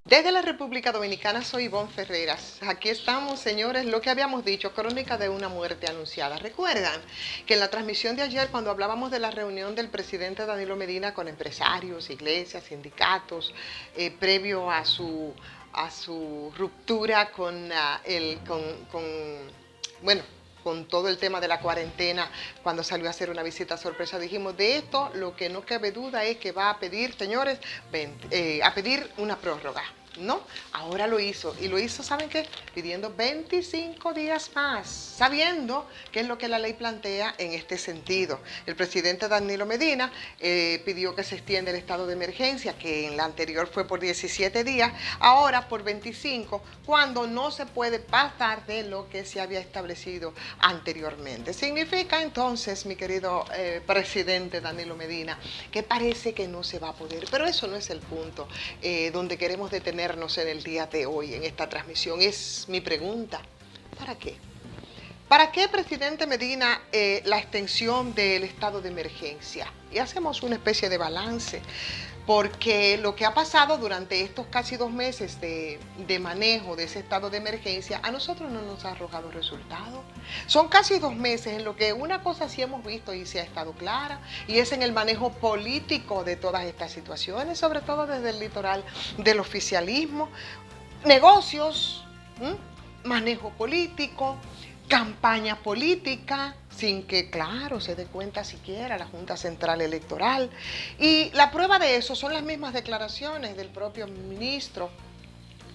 Desde la República Dominicana soy Ivonne Ferreras. Aquí estamos, señores, lo que habíamos dicho, crónica de una muerte anunciada. ¿Recuerdan que en la transmisión de ayer, cuando hablábamos de la reunión del presidente Danilo Medina con empresarios, iglesias, sindicatos, previo a su ruptura con todo el tema de la cuarentena, cuando salió a hacer una visita sorpresa, dijimos, de esto lo que no cabe duda es que va a pedir, señores, a pedir una prórroga, ¿no? Ahora lo hizo, y lo hizo, ¿saben qué? Pidiendo 25 días más, sabiendo qué es lo que la ley plantea en este sentido. El presidente Danilo Medina pidió que se extienda el estado de emergencia, que en la anterior fue por 17 días, ahora por 25, cuando no se puede pasar de lo que se había establecido anteriormente. Significa entonces, mi querido presidente Danilo Medina, que parece que no se va a poder, pero eso no es el punto donde queremos detenernos en el día de hoy, en esta transmisión. Es mi pregunta, ¿para qué? ¿Para qué, presidente Medina, la extensión del estado de emergencia? Y hacemos una especie de balance, porque lo que ha pasado durante estos casi 2 meses de manejo de ese estado de emergencia, a nosotros no nos ha arrojado resultados. Son casi 2 meses en lo que una cosa sí hemos visto y se ha estado clara, y es en el manejo político de todas estas situaciones, sobre todo desde el litoral del oficialismo, negocios, manejo político, campaña política, sin que, claro, se dé cuenta siquiera la Junta Central Electoral. Y la prueba de eso son las mismas declaraciones del propio ministro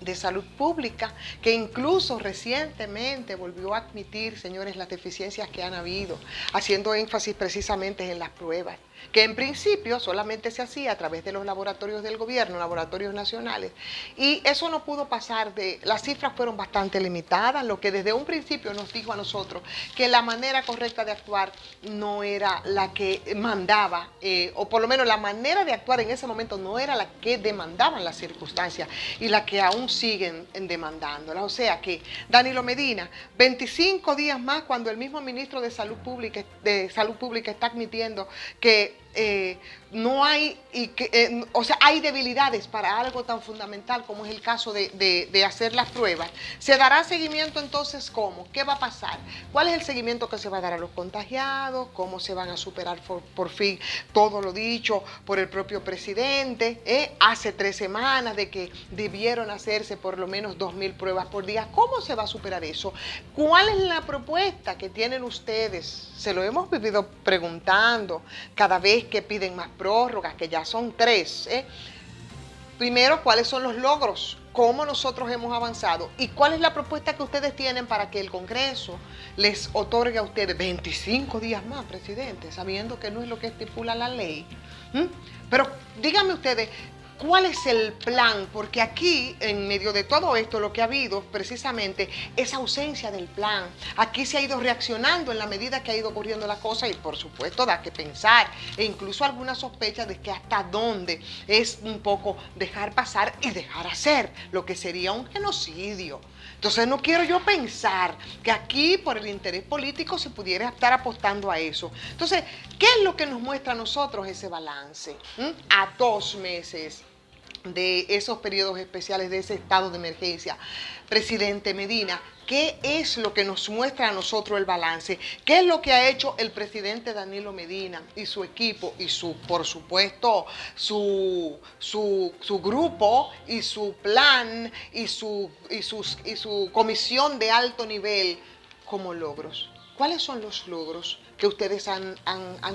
de Salud Pública, que incluso recientemente volvió a admitir, señores, las deficiencias que han habido, haciendo énfasis precisamente en las pruebas, que en principio solamente se hacía a través de los laboratorios del gobierno, laboratorios nacionales, y eso no pudo pasar las cifras fueron bastante limitadas, lo que desde un principio nos dijo a nosotros que la manera correcta de actuar no era la que mandaba, o por lo menos la manera de actuar en ese momento no era la que demandaban las circunstancias y la que aún siguen demandándolas. O sea que Danilo Medina, 25 días más, cuando el mismo ministro de Salud Pública está admitiendo que no hay, o sea, hay debilidades para algo tan fundamental como es el caso de hacer las pruebas. ¿Se dará seguimiento entonces cómo? ¿Qué va a pasar? ¿Cuál es el seguimiento que se va a dar a los contagiados? ¿Cómo se van a superar por fin todo lo dicho por el propio presidente? Hace 3 semanas de que debieron hacerse por lo menos 2.000 pruebas por día. ¿Cómo se va a superar eso? ¿Cuál es la propuesta que tienen ustedes? Se lo hemos vivido preguntando cada vez que piden más prórrogas, que ya son 3. Primero, ¿cuáles son los logros? ¿Cómo nosotros hemos avanzado? ¿Y cuál es la propuesta que ustedes tienen para que el Congreso les otorgue a ustedes 25 días más, presidente, sabiendo que no es lo que estipula la ley? Pero díganme ustedes, ¿cuál es el plan? Porque aquí, en medio de todo esto, lo que ha habido precisamente es ausencia del plan. Aquí se ha ido reaccionando en la medida que ha ido ocurriendo la cosa y, por supuesto, da que pensar. E incluso alguna sospecha de que hasta dónde es un poco dejar pasar y dejar hacer, lo que sería un genocidio. Entonces no quiero yo pensar que aquí por el interés político se pudiera estar apostando a eso. Entonces, ¿qué es lo que nos muestra a nosotros ese balance? A 2 meses de esos periodos especiales, de ese estado de emergencia. Presidente Medina, ¿qué es lo que nos muestra a nosotros el balance? ¿Qué es lo que ha hecho el presidente Danilo Medina y su equipo y por supuesto, su grupo y su plan y su comisión de alto nivel como logros? ¿Cuáles son los logros que ustedes han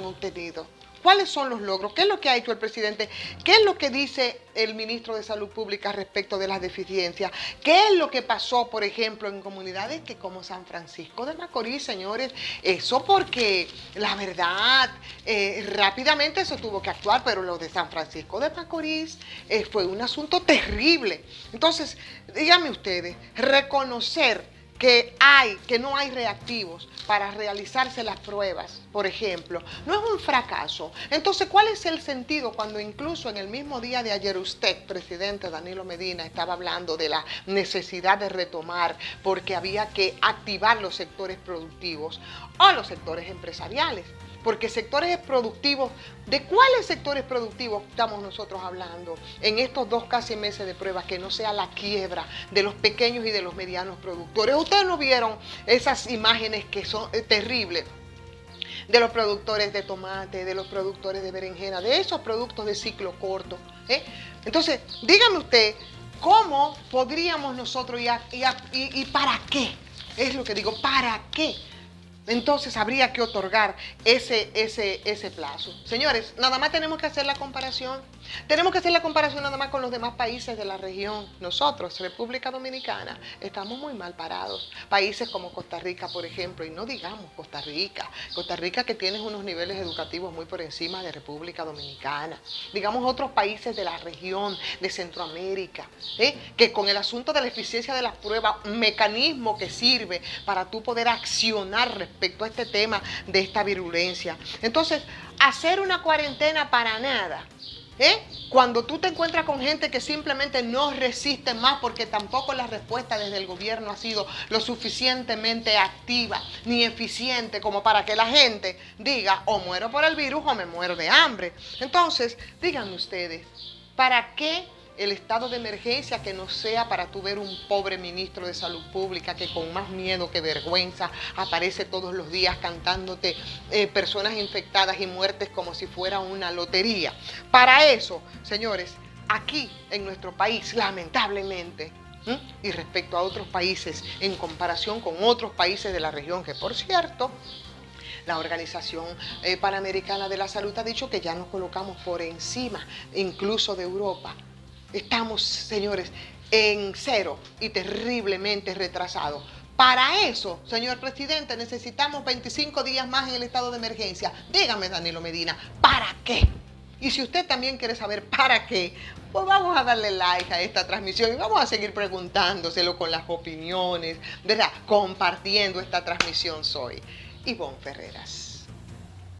obtenido? ¿Cuáles son los logros? ¿Qué es lo que ha hecho el presidente? ¿Qué es lo que dice el ministro de Salud Pública respecto de las deficiencias? ¿Qué es lo que pasó, por ejemplo, en comunidades que como San Francisco de Macorís, señores? Eso porque, la verdad, rápidamente se tuvo que actuar, pero lo de San Francisco de Macorís fue un asunto terrible. Entonces, díganme ustedes, reconocer que no hay reactivos para realizarse las pruebas, por ejemplo, no es un fracaso. Entonces, ¿cuál es el sentido cuando incluso en el mismo día de ayer usted, presidente Danilo Medina, estaba hablando de la necesidad de retomar porque había que activar los sectores productivos o los sectores empresariales? Porque sectores productivos, ¿de cuáles sectores productivos estamos nosotros hablando en estos casi meses de pruebas que no sea la quiebra de los pequeños y de los medianos productores? ¿Ustedes no vieron esas imágenes que son terribles? De los productores de tomate, de los productores de berenjena, de esos productos de ciclo corto. Entonces, dígame usted, ¿cómo podríamos nosotros y para qué? Es lo que digo, ¿para qué? Entonces habría que otorgar ese plazo. Señores, nada más tenemos que hacer la comparación. Tenemos que hacer la comparación nada más con los demás países de la región. Nosotros, República Dominicana, estamos muy mal parados. Países como Costa Rica, por ejemplo, y no digamos Costa Rica que tiene unos niveles educativos muy por encima de República Dominicana. Digamos otros países de la región, de Centroamérica, que con el asunto de la eficiencia de las pruebas, un mecanismo que sirve para tú poder accionar respecto a este tema de esta virulencia. Entonces, hacer una cuarentena para nada. Cuando tú te encuentras con gente que simplemente no resiste más porque tampoco la respuesta desde el gobierno ha sido lo suficientemente activa ni eficiente como para que la gente diga o muero por el virus o me muero de hambre. Entonces, díganme ustedes, ¿para qué el estado de emergencia que no sea para tú ver un pobre ministro de salud pública que con más miedo que vergüenza aparece todos los días cantándote personas infectadas y muertes como si fuera una lotería? Para eso, señores, aquí en nuestro país, lamentablemente, y respecto a otros países, en comparación con otros países de la región, que por cierto, la Organización Panamericana de la Salud ha dicho que ya nos colocamos por encima incluso de Europa. Estamos, señores, en cero y terriblemente retrasados. Para eso, señor presidente, necesitamos 25 días más en el estado de emergencia. Dígame, Danilo Medina, ¿para qué? Y si usted también quiere saber para qué, pues vamos a darle like a esta transmisión y vamos a seguir preguntándoselo con las opiniones, ¿verdad? Compartiendo esta transmisión. Soy Ivonne Ferreras.